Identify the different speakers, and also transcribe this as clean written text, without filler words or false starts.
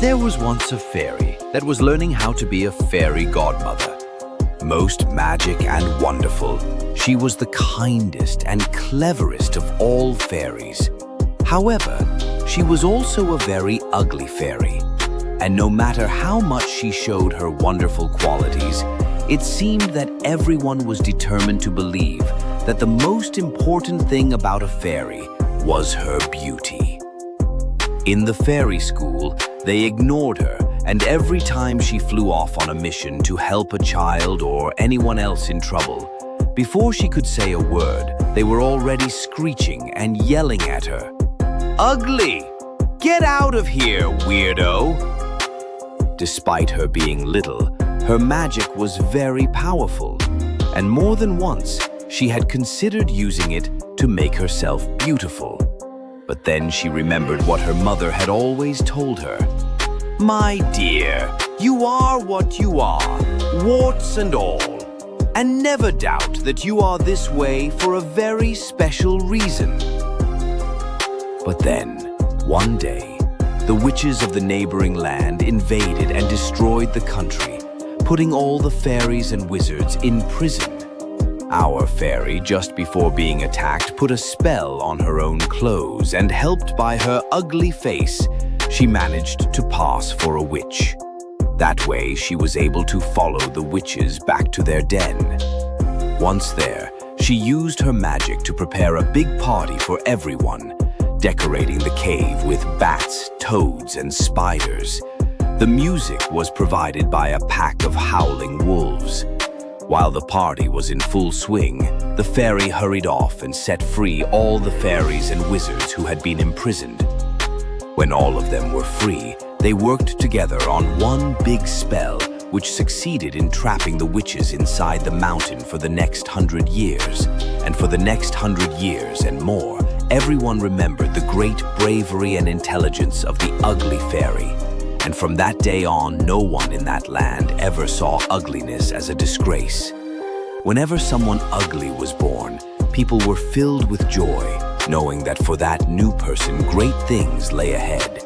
Speaker 1: There was once a fairy that was learning how to be a fairy godmother. Most magic and wonderful, she was the kindest and cleverest of all fairies. However, she was also a very ugly fairy, and no matter how much she showed her wonderful qualities, it seemed that everyone was determined to believe that the most important thing about a fairy was her beauty. In the fairy school, they ignored her, and every time she flew off on a mission to help a child or anyone else in trouble, before she could say a word, they were already screeching and yelling at her. "Ugly! Get out of here, weirdo!" Despite her being little, her magic was very powerful, and more than once, she had considered using it to make herself beautiful. But then she remembered what her mother had always told her. "My dear, you are what you are, warts and all. And never doubt that you are this way for a very special reason." But then, one day, the witches of the neighboring land invaded and destroyed the country, putting all the fairies and wizards in prison. Our fairy, just before being attacked, put a spell on her own clothes, and helped by her ugly face, she managed to pass for a witch. That way, she was able to follow the witches back to their den. Once there, she used her magic to prepare a big party for everyone, decorating the cave with bats, toads, and spiders. The music was provided by a pack of howling wolves. While the party was in full swing, the fairy hurried off and set free all the fairies and wizards who had been imprisoned. When all of them were free, they worked together on one big spell, which succeeded in trapping the witches inside the mountain for the next 100 years. And for the next 100 years and more, everyone remembered the great bravery and intelligence of the ugly fairy. And from that day on, no one in that land ever saw ugliness as a disgrace. Whenever someone ugly was born, people were filled with joy, knowing that for that new person, great things lay ahead.